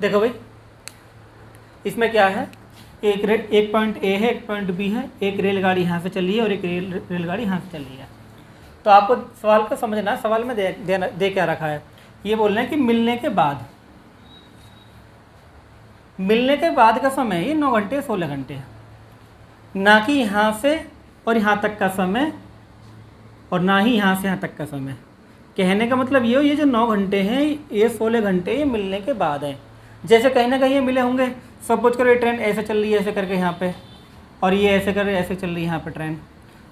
देखो भाई, इसमें क्या है, एक पॉइंट ए है, एक पॉइंट बी है, एक रेलगाड़ी यहाँ से चली है और एक रेलगाड़ी यहाँ से चली है। तो आपको सवाल को समझना, सवाल में दे क्या रखा है, ये बोल रहे हैं कि मिलने के बाद का समय ये 9 घंटे 16 घंटे है, ना कि यहाँ से और यहाँ तक का समय और ना ही यहाँ से यहाँ तक का समय। कहने का मतलब ये जो 9 घंटे हैं ये 16 घंटे ये मिलने के बाद हैं। जैसे कहीं ना कहीं ये मिले होंगे, सपोज करो ये ट्रेन ऐसे चल रही है ऐसे करके यहाँ पे, और ये ऐसे कर ऐसे चल रही है यहाँ पे ट्रेन,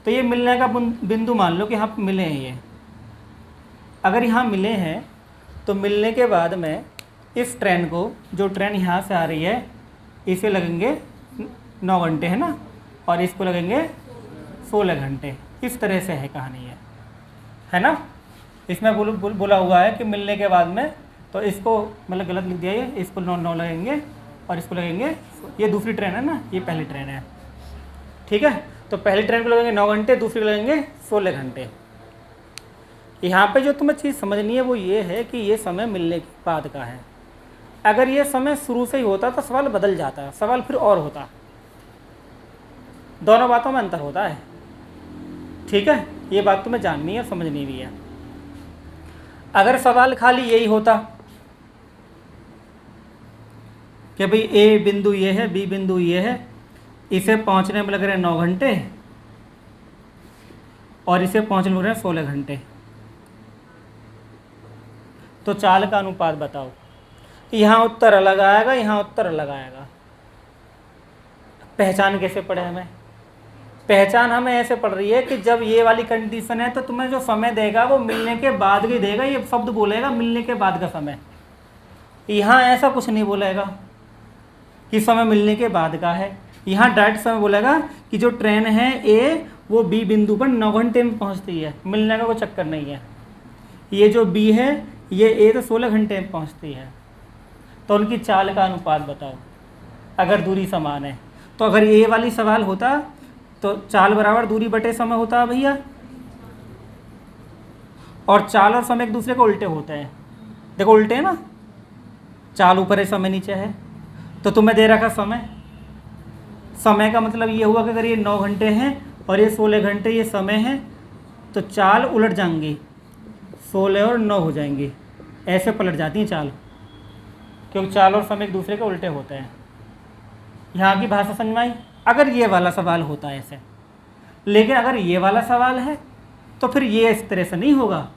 तो ये मिलने का बिंदु मान लो कि यहाँ पे मिले हैं। ये अगर यहाँ मिले हैं तो मिलने के बाद में इस ट्रेन को, जो ट्रेन यहाँ से आ रही है, इसे लगेंगे 9 घंटे है ना, और इसको लगेंगे 16 घंटे। इस तरह से है कहानी है ना। इसमें बोला हुआ है कि मिलने के बाद में, तो इसको मतलब गलत लिख दिया है, इसको 9 लगेंगे और इसको लगेंगे, ये दूसरी ट्रेन है ना, ये पहली ट्रेन है, ठीक है। तो पहली ट्रेन को लगेंगे 9 घंटे, दूसरी को लगेंगे 16 घंटे। यहाँ पे जो तुम्हें चीज़ समझनी है वो ये है कि ये समय मिलने के बाद का है। अगर ये समय शुरू से ही होता तो सवाल बदल जाता, सवाल फिर और होता। दोनों बातों में अंतर होता है, ठीक है। ये बात तुम्हें जाननी है और समझनी भी है। अगर सवाल खाली यही होता कि भाई ए बिंदु ये है, बी बिंदु ये है, इसे पहुंचने में लग रहे हैं 9 घंटे और इसे पहुंचने में लग रहे हैं 16 घंटे, तो चाल का अनुपात बताओ। यहाँ उत्तर अलग आएगा, यहाँ उत्तर अलग आएगा। पहचान कैसे पड़े हमें? पहचान हमें ऐसे पड़ रही है कि जब ये वाली कंडीशन है तो तुम्हें जो समय देगा वो मिलने के बाद ही देगा। ये शब्द बोलेगा मिलने के बाद का समय, यहाँ ऐसा कुछ नहीं बोलेगा कि समय मिलने के बाद का है। यहाँ डायरेक्ट समय बोलेगा कि जो ट्रेन है ए वो बी बिंदु पर 9 घंटे में पहुँचती है, मिलने का कोई चक्कर नहीं है। ये जो बी है ये ए तो 16 घंटे में पहुँचती है। तो उनकी चाल का अनुपात बताओ अगर दूरी समान है। तो अगर ये वाली सवाल होता तो चाल बराबर दूरी बटे समय होता भैया, और चाल और समय एक दूसरे को उल्टे होते हैं। देखो उल्टे है ना, चाल ऊपर है समय नीचे है। तो तुम्हें दे रखा समय का मतलब ये हुआ कि अगर ये 9 घंटे हैं और ये 16 घंटे ये समय है तो चाल उलट जाएंगी, 16 और 9 हो जाएंगी, ऐसे पलट जाती हैं चाल, क्योंकि चाल और समय एक दूसरे के उल्टे होते हैं। यहाँ की भाषा समझ में आई? अगर ये वाला सवाल होता है ऐसे, लेकिन अगर ये वाला सवाल है तो फिर ये इस तरह से नहीं होगा।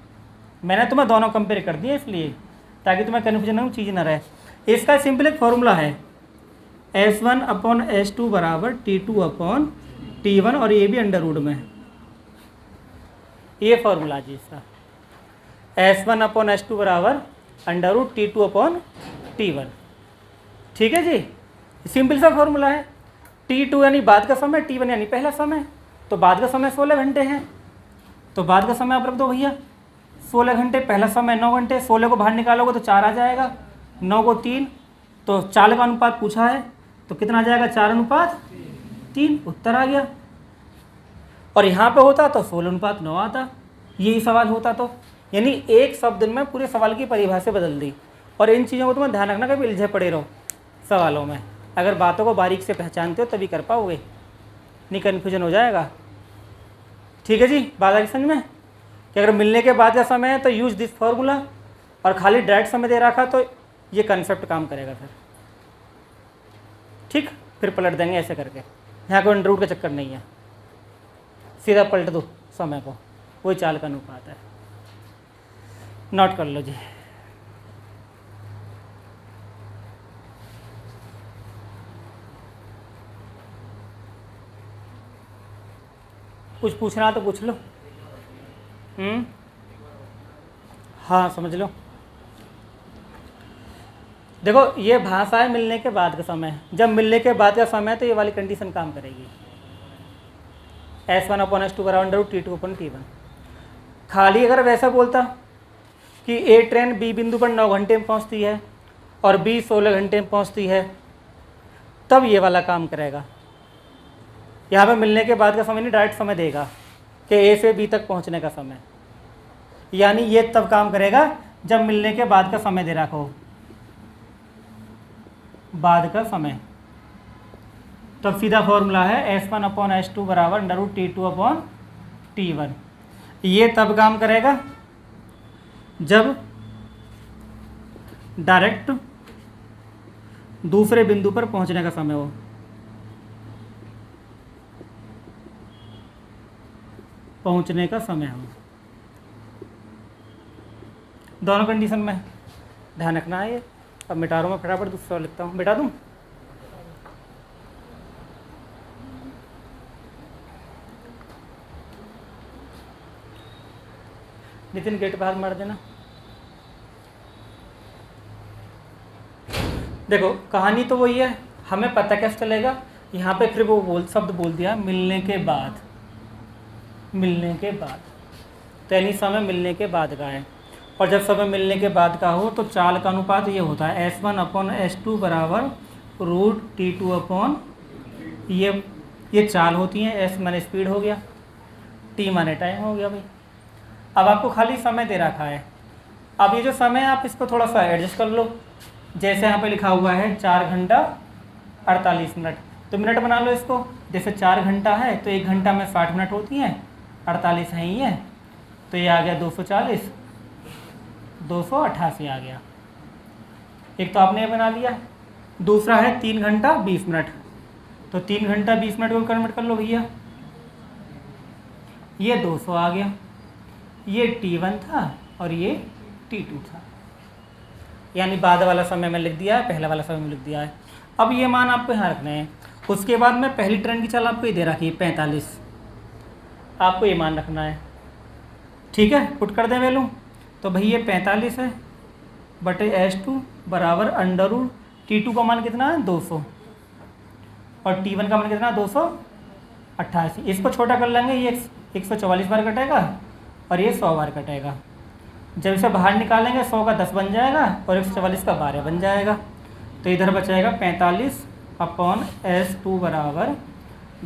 मैंने तुम्हें दोनों कंपेयर कर दिए इसलिए ताकि तुम्हें कन्फ्यूजन हो, चीज़ ना रहे। इसका सिंपल एक फॉर्मूला है, S1/S2 बराबर T2/T1, और ये भी अंडर रूट में। ये फॉर्मूला जी इसका, S1/S2 बराबर √T2/T1, ठीक है जी। सिंपल सा फॉर्मूला है। T2 यानी बाद का समय, T1 यानी पहला समय। तो बाद का समय 16 घंटे है, तो बाद का समय आप रख दो भैया 16 घंटे, पहला समय 9 घंटे। 16 को बाहर निकालोगे तो 4 आ जाएगा, 9 को 3, तो चाल का अनुपात पूछा है तो कितना आ जाएगा, 4:3, उत्तर आ गया। और यहाँ पे होता तो 16:9 आता, यही सवाल होता। तो यानी एक शब्द में पूरे सवाल की परिभाषा बदल दी। और इन चीज़ों को तुम्हें ध्यान रखना, कभी उलझे पड़े रहो सवालों में। अगर बातों को बारीक से पहचानते हो तभी कर पाओगे, नहीं कन्फ्यूजन हो जाएगा, ठीक है जी। बात आई समझ में कि अगर मिलने के बाद का समय है तो यूज दिस फॉर्मूला, और खाली डायरेक्ट समय दे रखा तो ये कंसेप्ट काम करेगा फिर, ठीक। फिर पलट देंगे ऐसे करके, यहाँ कोई अंडर रूट का चक्कर नहीं है, सीधा पलट दो समय को, वही चाल का अनुपात है। नोट कर लो जी। कुछ पूछना तो पूछ लो। हाँ समझ लो। देखो ये भाषा है मिलने के बाद का समय। जब मिलने के बाद का समय है तो ये वाली कंडीशन काम करेगी, S1/S2 बराबर √T2/T1। खाली अगर वैसा बोलता कि ए ट्रेन बी बिंदु पर 9 घंटे में पहुंचती है और बी 16 घंटे में पहुंचती है, तब ये वाला काम करेगा। यहाँ पे मिलने के बाद का समय नहीं, डायरेक्ट समय देगा कि ए से बी तक पहुँचने का समय, यानी ये तब काम करेगा जब मिलने के बाद का समय दे रखा हो। बाद का समय। तब सीधा फॉर्मूला है S1/S2 बराबर √T2/T1। ये तब काम करेगा जब डायरेक्ट दूसरे बिंदु पर पहुंचने का समय हो। पहुंचने का समय हो, दोनों कंडीशन में ध्यान रखना है ये। अब मिटा रहा हूँ मैं, फटाफट दूसरा लिखता हूँ, मिटा दूँ। नितिन गेट बाहर मार देना। देखो कहानी तो वही है, हमें पता कैसे चलेगा, यहाँ पे फिर वो शब्द बोल दिया मिलने के बाद। मिलने के बाद तो यानी समय मिलने के बाद का है, और जब समय मिलने के बाद का हो तो चाल का अनुपात ये होता है S1/S2 बराबर √T2 ये चाल होती है। S माने स्पीड हो गया, T माने टाइम हो गया भाई। अब आपको खाली समय दे रखा है, अब ये जो समय है आप इसको थोड़ा सा एडजस्ट कर लो। जैसे यहाँ पे लिखा हुआ है 4 घंटा 48 मिनट, तो मिनट बना लो इसको। जैसे 4 घंटा है तो 1 घंटा में 60 मिनट होती हैं, 48 है ही है, तो ये आ गया 240, 288 आ गया। एक तो आपने ये बना लिया, दूसरा है 3 घंटा 20 मिनट, तो 3 घंटा 20 मिनट को कन्वर्ट कर लो भैया, ये 200 आ गया। ये T1 था और ये T2 था, यानी बाद वाला समय में लिख दिया है, पहला वाला समय में लिख दिया है। अब ये मान आपको यहाँ रखने हैं। उसके बाद में पहली ट्रेन की चाल आपको ये दे रखी है 45, आपको ये मान रखना है, ठीक है। पुट कर दें वैल्यू, तो भाई ये 45 है बटे S2 बराबर √T2 का मान कितना है 200 और T1 का मान कितना है 288। इसको छोटा कर लेंगे, ये 144 बार कटेगा और ये 100 बार कटेगा। जब इसे बाहर निकालेंगे 100 का 10 बन जाएगा और 144 का 12 बन जाएगा, तो इधर बचाएगा 45/S2 बराबर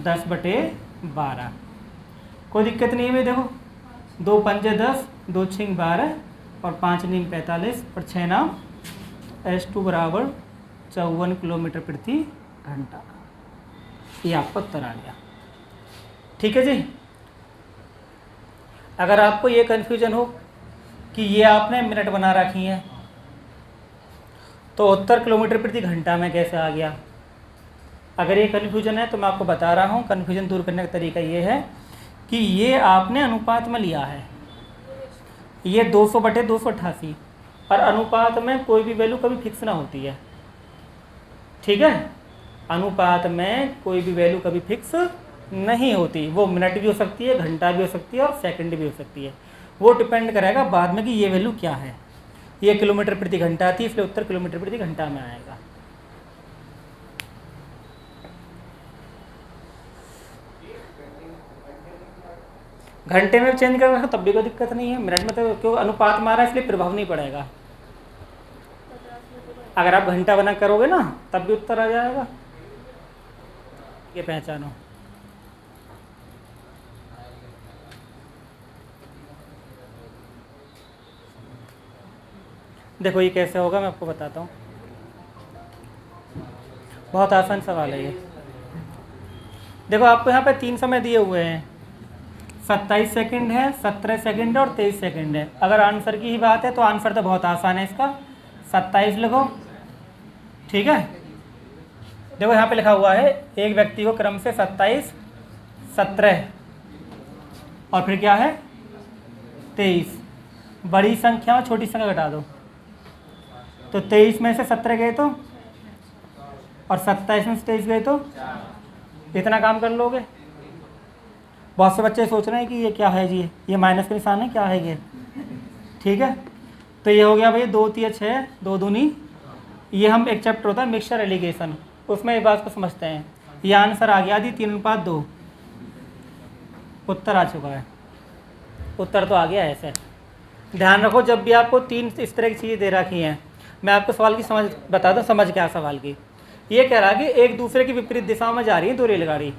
10/12। कोई दिक्कत नहीं है भाई। देखो 2 पंजे 10, 2 छिंग 12 और 5 नीम 45 और 6 नाम S2 बराबर 54 किलोमीटर प्रति घंटा। ये आपका उत्तर आ गया, ठीक है जी। अगर आपको ये कन्फ्यूजन हो कि ये आपने मिनट बना रखी है तो उत्तर किलोमीटर प्रति घंटा में कैसे आ गया, अगर ये कन्फ्यूजन है तो मैं आपको बता रहा हूँ कन्फ्यूजन दूर करने का तरीका ये है कि ये आपने अनुपात में लिया है, ये 200/288, और अनुपात में कोई भी वैल्यू कभी फिक्स ना होती है, ठीक है। अनुपात में कोई भी वैल्यू कभी फिक्स नहीं होती, वो मिनट भी हो सकती है, घंटा भी हो सकती है और सेकंड भी हो सकती है। वो डिपेंड करेगा बाद में कि ये वैल्यू क्या है। ये किलोमीटर प्रति घंटा थी, इसलिए उत्तर किलोमीटर प्रति घंटा में आएगा। घंटे में चेंज कर रखा तब भी कोई दिक्कत नहीं है, मिनट में तो क्यों अनुपात मारा इसलिए प्रभाव नहीं पड़ेगा। अगर आप घंटा बना करोगे ना तब भी उत्तर आ जाएगा, ये पहचानो। देखो ये कैसे होगा मैं आपको बताता हूँ, बहुत आसान सवाल है ये। देखो आपको यहाँ पे 3 समय दिए हुए हैं, 27 सेकंड है, 17 सेकंड है और 23 सेकंड है। अगर आंसर की ही बात है तो आंसर तो बहुत आसान है इसका, 27 लिखो, ठीक है। देखो यहाँ पे लिखा हुआ है एक व्यक्ति को क्रम से 27, 17 और फिर क्या है 23, बड़ी संख्या और छोटी संख्या घटा दो, तो 23 में से 17 गए तो और 27 में से 23 गए तो इतना काम कर लोगे। बहुत से बच्चे सोच रहे हैं कि ये क्या है जी, ये माइनस का निशान है, क्या है ये, ठीक है। तो ये हो गया भाई 2 3 6, 2 दूनी, ये हम एक चैप्टर होता है मिक्सचर एलिगेशन, उसमें इस बात को समझते हैं। ये आंसर आ गया दी 3:2, उत्तर आ चुका है, उत्तर तो आ गया ऐसे। ध्यान रखो जब भी आपको 3 इस तरह की चीज़ें दे रखी हैं, मैं आपको सवाल की समझ बता दूं, समझ क्या सवाल की। ये कह रहा है कि एक दूसरे की विपरीत दिशाओं में जा रही है 2 रेलगाड़ी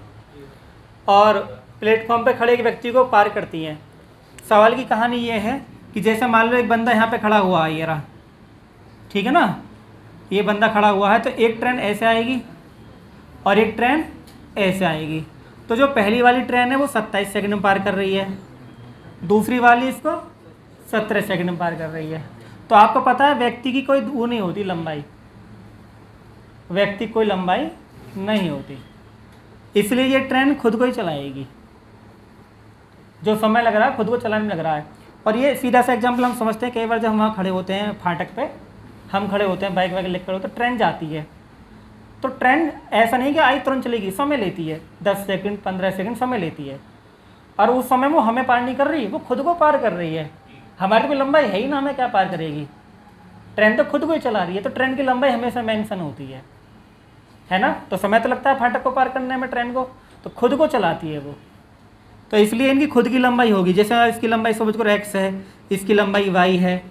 और प्लेटफॉर्म पे खड़े एक व्यक्ति को पार करती हैं। सवाल की कहानी ये है कि जैसे मान लो एक बंदा यहाँ पे खड़ा हुआ है, ये रहा, ठीक है ना, ये बंदा खड़ा हुआ है तो एक ट्रेन ऐसे आएगी और एक ट्रेन ऐसे आएगी। तो जो पहली वाली ट्रेन है वो 27 सेकंड में पार कर रही है, दूसरी वाली इसको 17 सेकंड में पार कर रही है। तो आपको पता है व्यक्ति की कोई वो नहीं होती लंबाई, व्यक्ति की कोई लंबाई नहीं होती, इसलिए ये ट्रेन खुद को ही चलाएगी। जो समय लग रहा है खुद को चलाने में लग रहा है। और ये सीधा सा एग्जाम्पल हम समझते हैं, कई बार जब हम वहाँ खड़े होते हैं फाटक पे, हम खड़े होते हैं बाइक वाइक लेकर होते, तो ट्रेन जाती है, तो ट्रेन ऐसा नहीं कि आई तुरंत चलेगी, समय लेती है, 10 सेकंड 15 सेकंड समय लेती है। और उस समय वो हमें पार नहीं कर रही, वो खुद को पार कर रही है। हमारी कोई लंबाई है ही ना, हमें क्या पार करेगी, ट्रेन तो खुद को ही चला रही है। तो ट्रेन की लंबाई हमेशा मेंशन होती है ना। तो समय तो लगता है फाटक को पार करने में ट्रेन को, तो खुद को चलाती है वो, तो इसलिए इनकी खुद की लंबाई होगी। जैसे इसकी लंबाई समझ करो x है, इसकी लंबाई y है,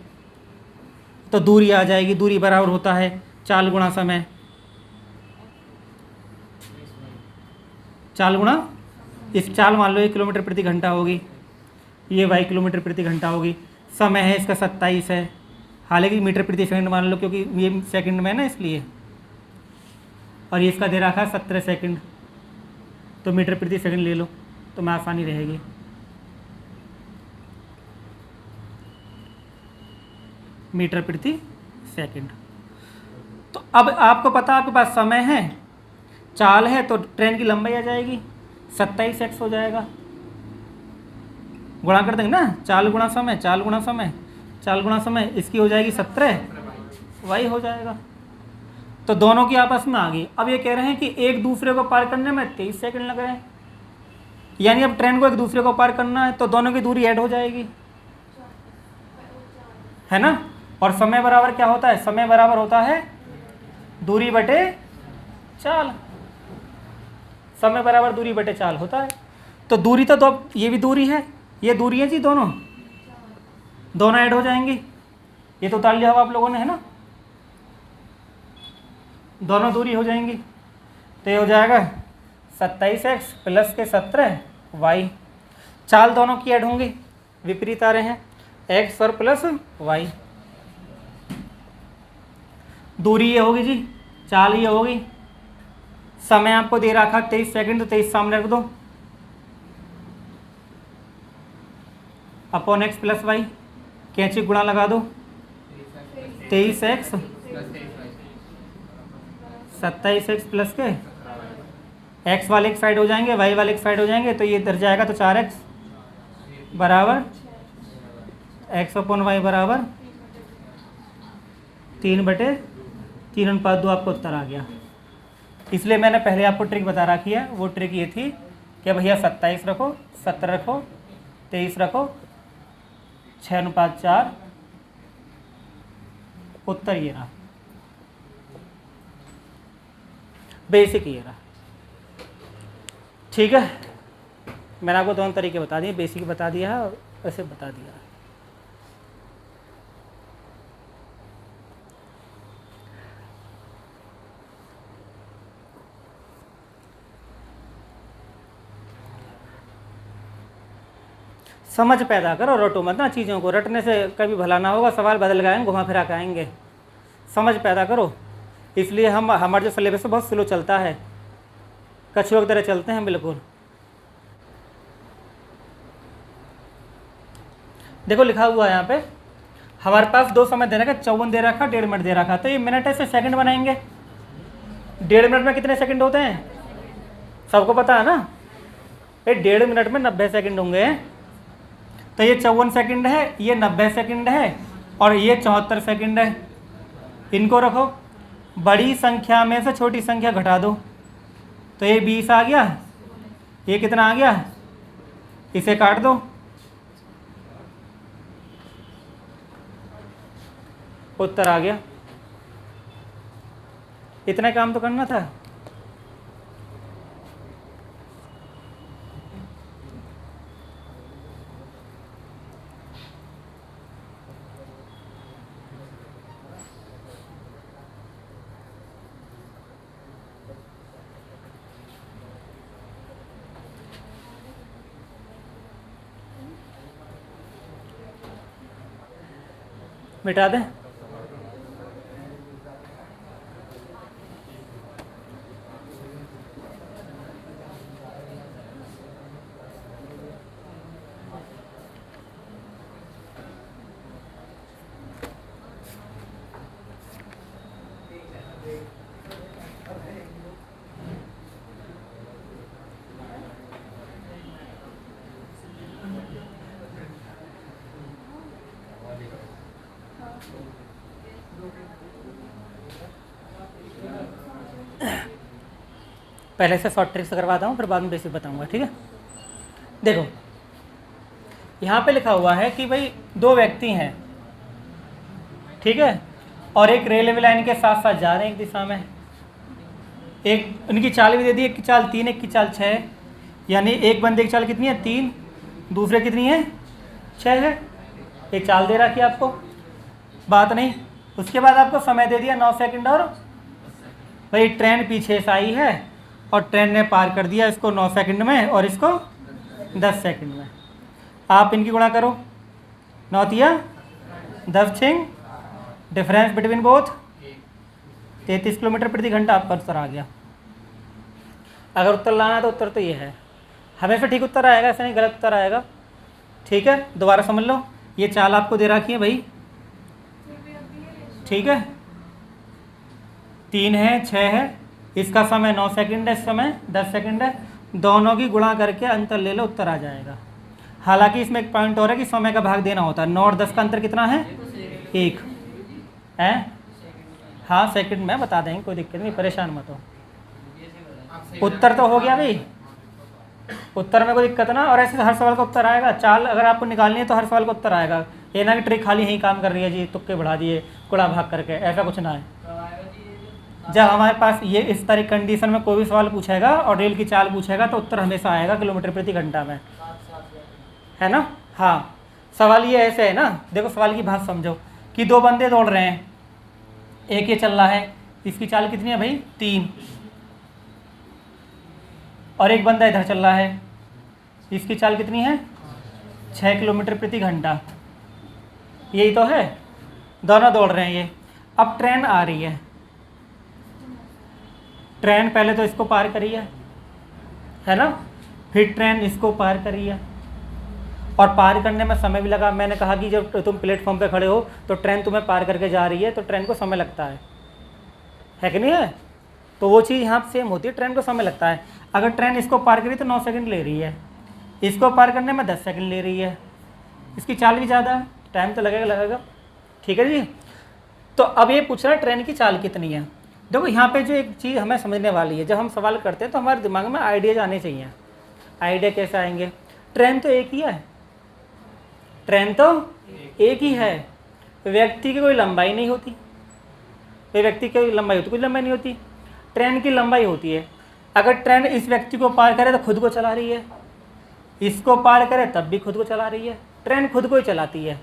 तो दूरी आ जाएगी, दूरी बराबर होता है चाल गुणा समय, चाल गुणा इस चाल मान लो 1 किलोमीटर प्रति घंटा होगी, ये y किलोमीटर प्रति घंटा होगी। समय है इसका 27 है, हालांकि मीटर प्रति सेकंड मान लो क्योंकि ये सेकंड में है ना इसलिए, और ये इसका दे रखा है 17 सेकंड, तो मीटर प्रति सेकंड ले लो तो मैं आसानी रहेगी। मीटर प्रति सेकंड। तो अब आपको पता आपके पास समय है, चाल है, तो ट्रेन की लंबाई आ जाएगी 27x हो जाएगा, गुणा कर देंगे ना, चाल गुणा समय, चाल गुणा समय, चाल गुणा समय, इसकी हो जाएगी 17 y हो जाएगा। तो दोनों की आपस में आ गई। अब ये कह रहे हैं कि एक दूसरे को पार करने में 23 सेकंड लग रहे हैं, यानी अब ट्रेन को एक दूसरे को पार करना है तो दोनों की दूरी ऐड हो जाएगी, है ना। और समय बराबर क्या होता है, समय बराबर होता है दूरी बटे चाल, समय बराबर दूरी बटे चाल होता है। तो दूरी तो दो, ये भी दूरी है, ये दूरी है जी, दोनों दोनों ऐड हो जाएंगी। ये तो उतार लिया होगा आप लोगों ने, है ना, दोनों दूरी हो जाएंगी। तो ये हो जाएगा 27x प्लस के 17y, चाल दोनों की ऐड होंगी, विपरीत आ रहे हैं, x और प्लस y। दूरी ये होगी जी, चाल ये होगी, समय आपको दे रखा 23 सेकंड, तो 23 सामने रख दो, अपॉन x प्लस वाई, कैंची गुणा लगा दो, 23x 27x प्लस के x वाले एक साइड हो जाएंगे, y वाले एक साइड हो जाएंगे, तो ये इधर जाएगा, तो 4x बराबर x अपॉन वाई बराबर 3/3/2 आपको उत्तर आ गया। इसलिए मैंने पहले आपको ट्रिक बता रखी है, वो ट्रिक ये थी कि भैया 27 रखो, 17 रखो, 23 रखो, 6:4, उत्तर ये रहा, बेसिक ये रहा। ठीक है, मैंने आपको दोनों तरीके बता दिए, बेसिक बता दिया है और ऐसे बता दिया है। समझ पैदा करो, रटो मत ना चीज़ों को, रटने से कभी भला ना होगा, सवाल बदल गए घुमा फिरा के आएंगे। समझ पैदा करो, इसलिए हम हमारा जो सिलेबस है बहुत स्लो चलता है, कछुआ की तरह चलते हैं बिल्कुल। देखो लिखा हुआ है यहाँ पे, हमारे पास दो समय दे रखा, 54 दे रखा, 1.5 मिनट दे रखा, तो ये मिनट है, से सेकंड बनाएंगे। 1.5 मिनट में कितने सेकंड होते हैं, सबको पता है ना, ये 1.5 मिनट में 90 सेकंड होंगे। तो ये 54 सेकंड है, ये 90 सेकंड है, और ये 74 सेकंड है। इनको रखो, बड़ी संख्या में से छोटी संख्या घटा दो, तो ये 20 आ गया, ये कितना आ गया, इसे काट दो, उत्तर आ गया। इतना काम तो करना था। मिटा दें, पहले से शॉर्ट ट्रिक से करवाता हूँ, फिर बाद में बेसिक बताऊँगा, ठीक है। देखो यहाँ पे लिखा हुआ है कि भाई दो व्यक्ति हैं, ठीक है, और एक रेलवे लाइन के साथ साथ जा रहे हैं एक दिशा में। एक उनकी चाल भी दे दी, एक की चाल 3, एक की चाल 6, यानी एक बंदे की चाल कितनी है 3, दूसरे कितनी है 6 है। एक चाल दे रखी है आपको, बात नहीं। उसके बाद आपको समय दे दिया 9 सेकंड, और भाई ट्रेन पीछे से आई है और ट्रेन ने पार कर दिया इसको 9 सेकंड में और इसको 10 सेकंड में। आप इनकी गुणा करो, 9 तिया 10 छिंग, डिफरेंस बिटवीन बोथ 33 किलोमीटर प्रति घंटा आपका उत्तर आ गया। अगर उत्तर लाना है तो उत्तर तो ये है, हमेशा ठीक उत्तर आएगा, ऐसा नहीं गलत उत्तर आएगा, ठीक है। दोबारा समझ लो, ये चाल आपको दे रखी है भाई, ठीक है, 3 है 6 है, इसका समय 9 सेकंड है, इस समय 10 सेकंड है, दोनों की गुणा करके अंतर ले लो, उत्तर आ जाएगा। हालांकि इसमें एक पॉइंट और है कि समय का भाग देना होता है। 9 और 10 का अंतर कितना है 1 है। हाँ सेकंड में बता देंगे, कोई दिक्कत नहीं, परेशान मत हो। उत्तर तो हो गया भाई, उत्तर में कोई दिक्कत ना। और ऐसे हर सवाल का उत्तर आएगा, चाल अगर आपको निकालनी है तो हर सवाल का उत्तर आएगा। ये ना कि ट्रिक खाली यही काम कर रही है जी, तुक्के बढ़ा दिए गुणा भाग करके, ऐसा कुछ ना है। जब हमारे पास ये इस तरह कंडीशन में कोई भी सवाल पूछेगा और रेल की चाल पूछेगा तो उत्तर हमेशा आएगा किलोमीटर प्रति घंटा में, है ना। हाँ सवाल ये ऐसे है ना, देखो सवाल की बात समझो कि दो बंदे दौड़ रहे हैं, एक ये चल रहा है, इसकी चाल कितनी है भाई 3, और एक बंदा इधर चल रहा है, इसकी चाल कितनी है 6 किलोमीटर प्रति घंटा, यही तो है। दोनों दौड़ रहे हैं ये। अब ट्रेन आ रही है, ट्रेन पहले तो इसको पार करी है ना, फिर ट्रेन इसको पार करी है, और पार करने में समय भी लगा। मैंने कहा कि जब तुम प्लेटफॉर्म पे खड़े हो तो ट्रेन तुम्हें पार करके जा रही है, तो ट्रेन को समय लगता है कि नहीं है। तो वो चीज़ यहाँ सेम होती है, ट्रेन को समय लगता है। अगर ट्रेन इसको पार करी तो 9 सेकंड ले रही है, इसको पार करने में 10 सेकंड ले रही है, इसकी चाल भी ज़्यादा है, टाइम तो लगेगा, ठीक है जी। तो अब ये पूछ रहा है ट्रेन की चाल कितनी है। देखो यहाँ पे जो एक चीज़ हमें समझने वाली है, जब हम सवाल करते हैं तो हमारे दिमाग में आइडियाज आने चाहिए। आइडिया कैसे आएंगे, ट्रेन तो एक ही है, ट्रेन तो एक ही है, व्यक्ति की कोई लंबाई नहीं होती, व्यक्ति की लंबाई होती, कोई लंबाई नहीं होती, ट्रेन की लंबाई होती है। अगर ट्रेन इस व्यक्ति को पार करे तो खुद को चला रही है, इसको पार करे तब भी खुद को चला रही है, ट्रेन खुद को ही चलाती है,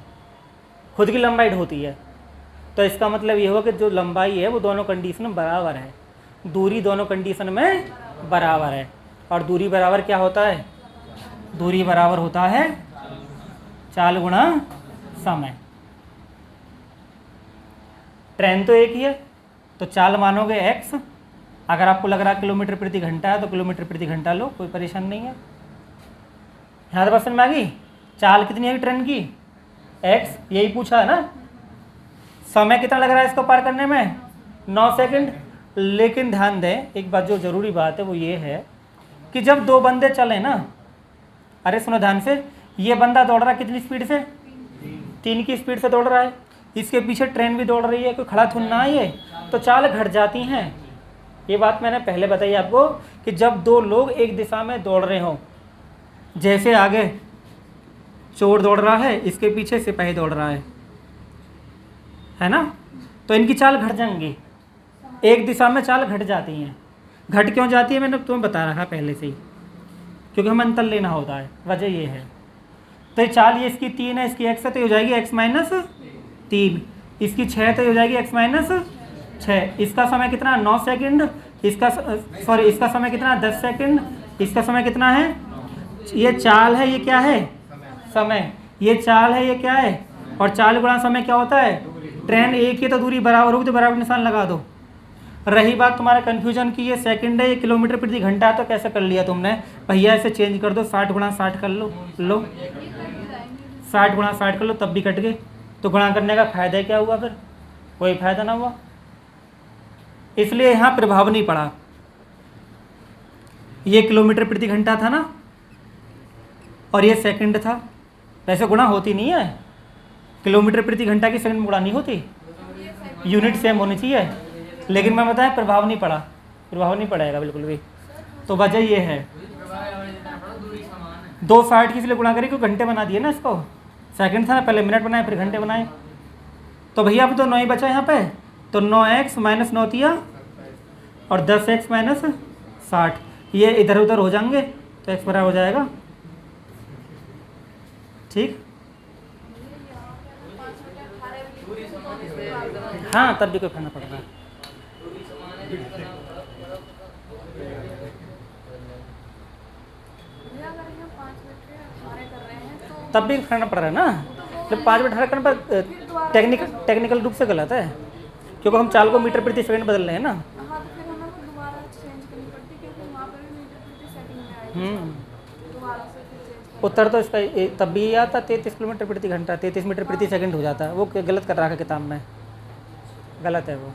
खुद की लंबाई होती है। तो इसका मतलब ये हुआ कि जो लंबाई है वो दोनों कंडीशन में बराबर है, दूरी दोनों कंडीशन में बराबर है। और दूरी बराबर क्या होता है, दूरी बराबर होता है चाल गुणा समय। ट्रेन तो एक ही है तो चाल मानोगे x, अगर आपको लग रहा है किलोमीटर प्रति घंटा है तो किलोमीटर प्रति घंटा लो, कोई परेशान नहीं है। यहाँ तो समझ में आ गई, चाल कितनी है ट्रेन की x, यही पूछा है ना। समय कितना लग रहा है इसको पार करने में 9 सेकंड। लेकिन ध्यान दें एक बात, जो ज़रूरी बात है वो ये है कि जब दो बंदे चले ना, अरे सुनो ध्यान से, ये बंदा दौड़ रहा है कितनी स्पीड से 3 की स्पीड से दौड़ रहा है, इसके पीछे ट्रेन भी दौड़ रही है, कोई खड़ा थुन ना है ये, तो चाल घट जाती हैं। ये बात मैंने पहले बताई आपको कि जब दो लोग एक दिशा में दौड़ रहे हों, जैसे आगे चोर दौड़ रहा है, इसके पीछे सिपाही दौड़ रहा है ना, तो इनकी चाल घट जाएंगी, एक दिशा में चाल घट जाती हैं। घट क्यों जाती है मैंने तुम्हें बता रखा पहले से ही, क्योंकि हमें अंतर लेना होता है, वजह ये है। तो ये चाल ये इसकी 3 है, इसकी x है तो हो जाएगी x-3, इसकी 6 तो हो जाएगी x-6। इसका समय कितना 9 सेकंड, इसका सॉरी इसका समय कितना 10 सेकंड, इसका समय कितना है, ये चाल है, ये क्या है समय, ये चाल है, ये क्या है, और चाल गुणा समय क्या होता है, ट्रेन एक ही तो दूरी बराबर होगी तो बराबर निशान लगा दो। रही बात तुम्हारे कन्फ्यूजन की, ये सेकंड है, ये किलोमीटर प्रति घंटा है, तो कैसे कर लिया तुमने भैया, इसे चेंज कर दो, 60 गुणा 60 कर लो 60 गुणा 60 कर लो, तब भी कट गए। तो गुणा करने का फायदा क्या हुआ, फिर कोई फायदा ना हुआ, इसलिए यहाँ प्रभाव नहीं पड़ा। ये किलोमीटर प्रति घंटा था ना, और ये सेकंड था, वैसे गुणा होती नहीं है, किलोमीटर प्रति घंटा की सेकंड में गुणा नहीं होती, यूनिट सेम होनी चाहिए, लेकिन मैं बताया प्रभाव नहीं पड़ा, प्रभाव नहीं पड़ेगा बिल्कुल भी। तो वजह ये है 260 किस लिए गुणा करें, क्योंकि घंटे बना दिए ना इसको, सेकंड था ना, पहले मिनट बनाए फिर घंटे बनाए। तो भैया अब तो 9 ही बचा यहाँ पे, तो 9x माइनस 9 तिया और 10x माइनस 60, ये इधर उधर हो जाएंगे तो x बराबर हो जाएगा। ठीक, हाँ तब भी कोई करना पड़ेगा। तब भी करना पड़ रहा है ना, जब 5 मिनट करने पर टेक्निकल रूप से गलत है, क्योंकि हम चाल को मीटर प्रति सेकंड बदल रहे हैं ना। उत्तर तो इसका तब भी आता 33 किलोमीटर प्रति घंटा, 33 मीटर प्रति सेकंड हो जाता है, वो गलत कर रखा है किताब में, गलत है वो।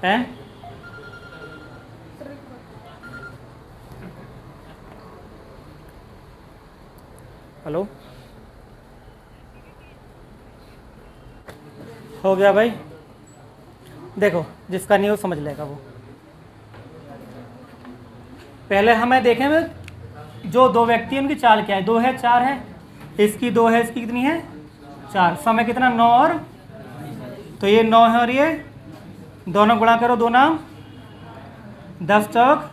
हैं हेलो, हो गया भाई। देखो जिसका नहीं हो समझ लेगा वो। पहले हमें देखें जो दो व्यक्ति हैं उनकी चाल क्या है, 2 है 4 है, इसकी 2 है, इसकी कितनी है 4, समय कितना 9 और, तो ये 9 है और ये दोनों गुणा करो, 2 नाम 10 चौक,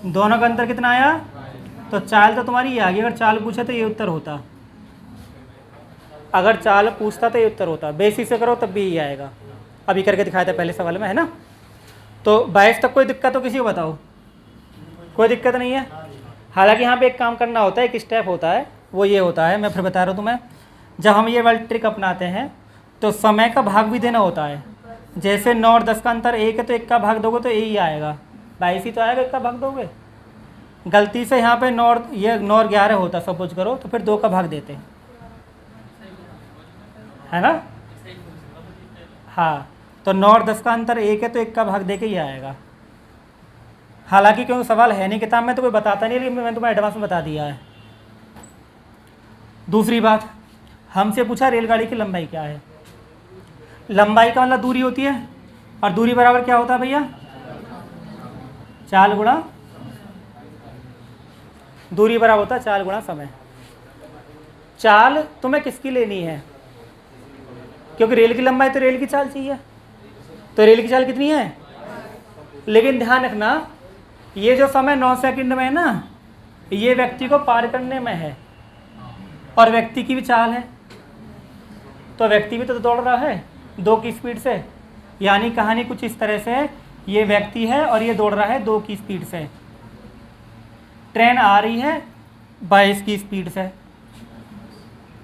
दोनों का अंतर कितना आया, तो चाल तो तुम्हारी ये आ गई। अगर चाल पूछे तो ये उत्तर होता, अगर चाल पूछता तो ये उत्तर होता, बेसिक से करो तब भी ये आएगा। अभी करके दिखाया था पहले सवाल में, है ना। तो 22 तक कोई दिक्कत हो किसी को बताओ, कोई दिक्कत नहीं है। हालांकि यहाँ पे एक काम करना होता है, एक स्टेप होता है, वो ये होता है, मैं फिर बता रहा हूँ तुम्हें। जब हम ये वाली ट्रिक अपनाते हैं तो समय का भाग भी देना होता है। जैसे 9 और 10 का अंतर 1 है तो 1 का भाग दोगे तो यही आएगा, 22 ही तो आएगा, 1 का भाग दोगे। गलती से यहाँ पे 9 और 11 होता सपोज करो, तो फिर 2 का भाग देते, है ना। हाँ, तो 9 और 10 का अंतर 1 है तो 1 का भाग दे के ही आएगा। हालांकि क्योंकि सवाल है नहीं किताब में तो कोई बताता नहीं, लेकिन मैंने तुम्हें एडवांस में बता दिया है। दूसरी बात, हमसे पूछा रेलगाड़ी की लंबाई क्या है। लंबाई का मतलब दूरी होती है, और दूरी बराबर क्या होता है भैया, चाल गुणा, दूरी बराबर होता है चाल गुणा समय। चाल तुम्हें किसकी लेनी है, क्योंकि रेल की लंबाई तो रेल की चाल चाहिए, तो रेल की चाल कितनी है। लेकिन ध्यान रखना, ये जो समय 9 सेकंड में है ना, ये व्यक्ति को पार करने में है, और व्यक्ति की भी चाल है, तो व्यक्ति भी तो दौड़ रहा है 2 की स्पीड से। यानी कहानी कुछ इस तरह से है, ये व्यक्ति है और ये दौड़ रहा है 2 की स्पीड से, ट्रेन आ रही है 22 की स्पीड से।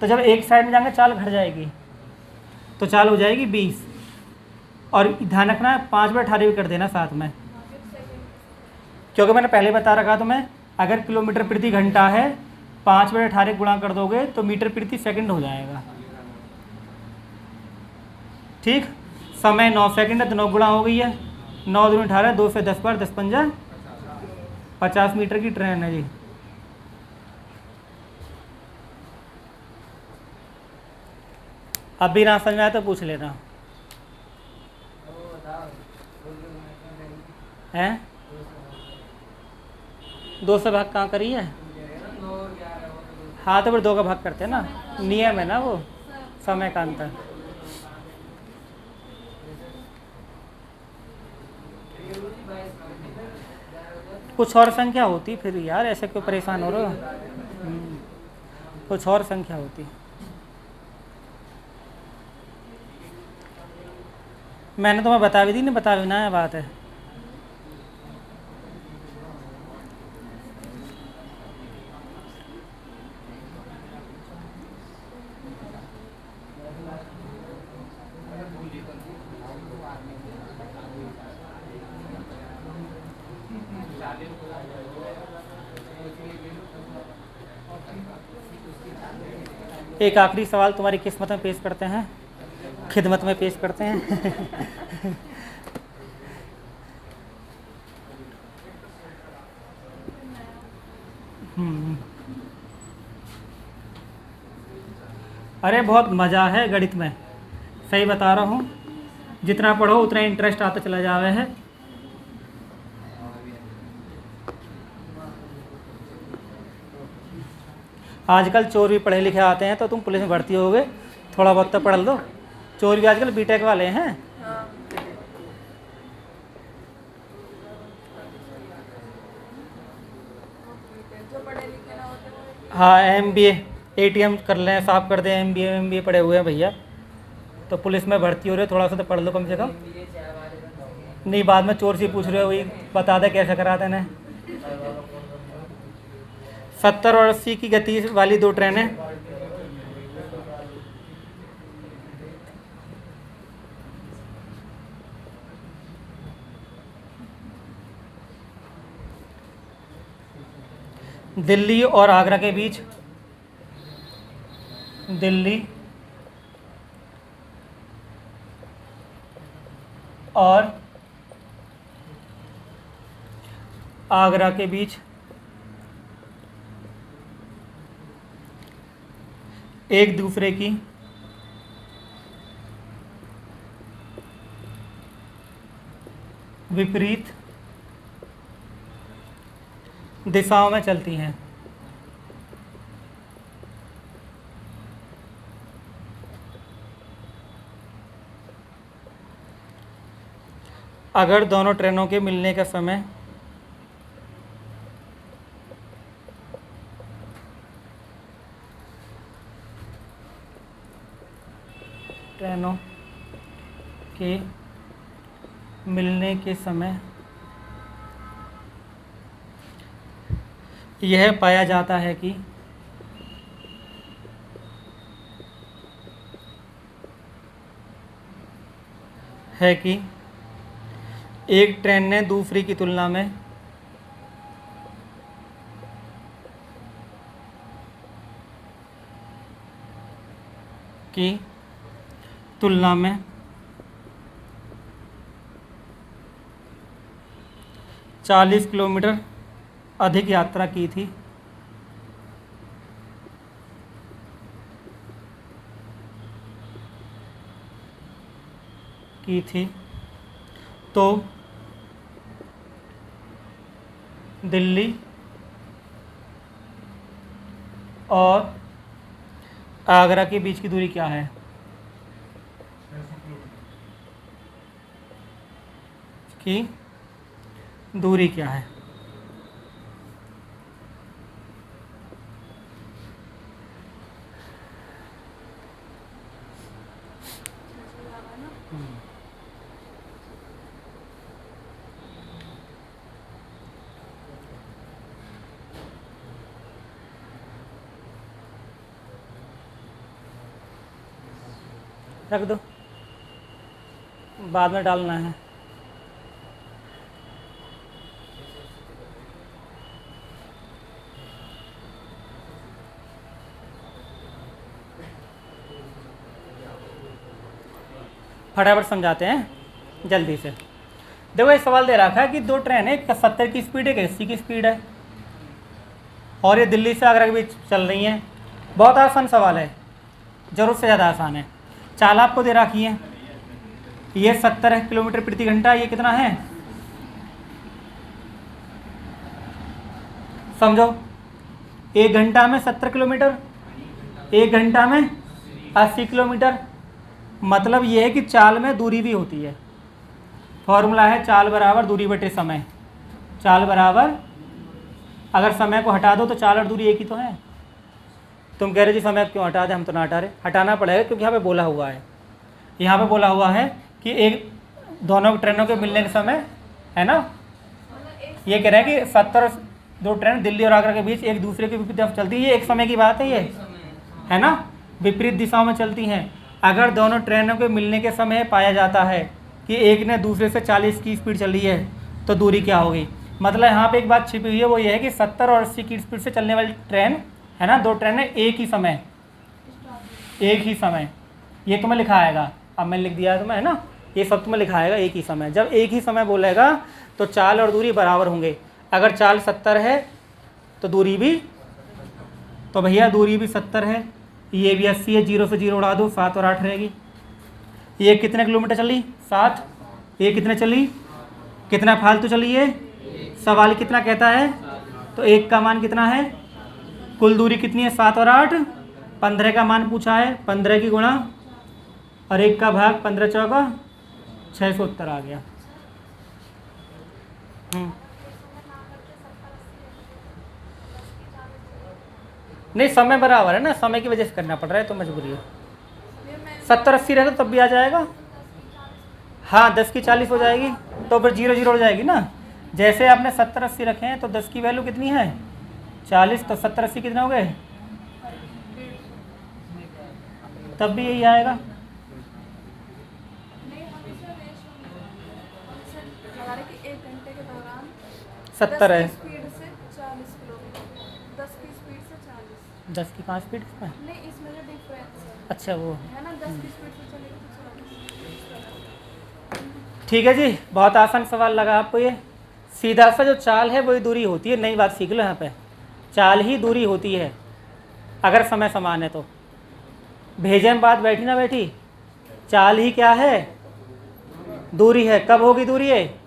तो जब एक साइड में जाएंगे चाल घट जाएगी, तो चाल हो जाएगी 20। और ध्यान रखना 5/18 भी कर देना साथ में, क्योंकि मैंने पहले बता रखा तुम्हें, अगर किलोमीटर प्रति घंटा है 5/18 गुणा कर दोगे तो मीटर प्रति सेकंड हो जाएगा। ठीक, समय 9 सेकंड है तो 9 गुणा हो गई है, 9 दूनी 18, 2 से 10 बार 10 पंजा 50 मीटर की ट्रेन है जी। अब भी ना समझ में आया तो पूछ लेना है। 2 से भाग कहाँ करी है, हाँ तो फिर 2 का भाग करते हैं ना, नियम है ना वो, समय का अंतर। कुछ और संख्या होती फिर यार, ऐसे क्यों परेशान हो रहे हो। कुछ और संख्या होती, मैंने तुम्हें बता भी दी, नहीं बता भी ना, बात है। एक आखिरी सवाल तुम्हारी किस्मत में पेश करते हैं, खिदमत में पेश करते हैं। अरे बहुत मज़ा है गणित में, सही बता रहा हूँ। जितना पढ़ो उतना इंटरेस्ट आता चला जावे है। आजकल चोर भी पढ़े लिखे आते हैं, तो तुम पुलिस में भर्ती होगे, थोड़ा बहुत तो पढ़ लो। चोर भी आजकल बीटेक वाले हैं। हाँ, MBA ATM कर लें, साफ कर दें, MBA पढ़े हुए हैं भैया, तो पुलिस में भर्ती हो रहे हो, थोड़ा सा तो पढ़ लो कम से कम। नहीं, बाद में चोर से पूछ रहे हो, वही बता दे कैसे कराते हैं। 70 और 80 की गति वाली 2 ट्रेनें दिल्ली और आगरा के बीच, दिल्ली और आगरा के बीच एक दूसरे की विपरीत दिशाओं में चलती हैं। अगर दोनों ट्रेनों के मिलने का समय ट्रेनों के मिलने के समय यह पाया जाता है कि एक ट्रेन ने दूसरी की तुलना में में 40 किलोमीटर अधिक यात्रा की थी। तो दिल्ली और आगरा के बीच की दूरी क्या है? दूरी क्या है? रख दो, बाद में डालना है। फटाफट समझाते हैं जल्दी से। देखो, एक सवाल दे रखा है कि 2 ट्रेन है, एक 70 की स्पीड है, एक 80 की स्पीड है, और ये दिल्ली से आगरा के बीच चल रही हैं। बहुत आसान सवाल है, ज़रूरत से ज़्यादा आसान है। चाल आपको दे रखी है, ये 70 किलोमीटर प्रति घंटा, ये कितना है समझो। 1 घंटा में 70 किलोमीटर, 1 घंटा में 80 किलोमीटर। मतलब ये है कि चाल में दूरी भी होती है। फॉर्मूला है चाल बराबर दूरी बटे समय। चाल बराबर, अगर समय को हटा दो तो चाल और दूरी एक ही तो है। तुम कह रहे जी समय क्यों हटा दे, हम तो ना हटा रहे, हटाना पड़ेगा क्योंकि यहाँ पे बोला हुआ है, यहाँ पे बोला हुआ है कि एक दोनों ट्रेनों के मिलने के समय, है ना, ये कह रहे हैं कि 70 2 ट्रेन दिल्ली और आगरा के बीच एक दूसरे के विपरीत तरफ चलती है। ये एक समय की बात है, ये है ना, विपरीत दिशाओं में चलती हैं। अगर दोनों ट्रेनों के मिलने के समय पाया जाता है कि एक ने दूसरे से 40 की स्पीड चली है, तो दूरी क्या होगी। मतलब यहाँ पे एक बात छिपी हुई है, वो ये है कि 70 और 80 की स्पीड से चलने वाली ट्रेन, है ना, 2 ट्रेनें एक ही समय, ये तुम्हें लिखा आएगा। अब मैं लिख दिया तुम्हें, है ना, ये सब तुम्हें लिखा आएगा एक ही समय। जब एक ही समय बोलेगा तो चाल और दूरी बराबर होंगे। अगर चाल 70 है तो दूरी भी, तो भैया दूरी भी 70 है, ये भी 80 है, 0 से 0 उड़ा दो, 7 और 8 रहेगी। ये कितने किलोमीटर चली? 7। ये कितने चली? कितना फालतू चली ये? सवाल कितना कहता है? तो 1 का मान कितना है? कुल दूरी कितनी है? 7 और 8 15 का मान पूछा है। 15 की गुणा और 1 का भाग 15 चौका 600 उत्तर आ गया। नहीं समय बराबर है ना, समय की वजह से करना पड़ रहा है तो मजबूरी है। 70-80 रहता तब भी आ जाएगा। हाँ 10 की 40 हो जाएगी तो फिर 0-0 हो जाएगी ना। जैसे आपने 70-80 रखे हैं तो 10 की वैल्यू कितनी है? 40, तो 70-80 कितने हो गए? तब भी यही आएगा। कि 1 घंटे के दौरान 70 है। 10 की स्पीड से 40 किलोमीटर, 10 की स्पीड से 40। 10 की 5 स्पीड में? नहीं, इसमें जो डिफरेंस है अच्छा वो है ना, 10 की स्पीड से चलेगी तो 40। ठीक है जी, बहुत आसान सवाल लगा आपको ये। सीधा सा जो चाल है वही दूरी होती है। नई बात सीख लो यहाँ पे, चाल ही दूरी होती है अगर समय समान है तो। भेजे में बात बैठी ना बैठी, चाल ही क्या है? दूरी है। कब होगी दूरी है?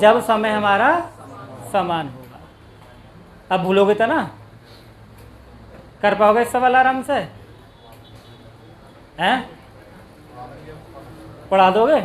जब समय हमारा समान होगा। अब भूलोगे तो ना, कर पाओगे इस सवाल आराम से? हैं? पढ़ा दोगे?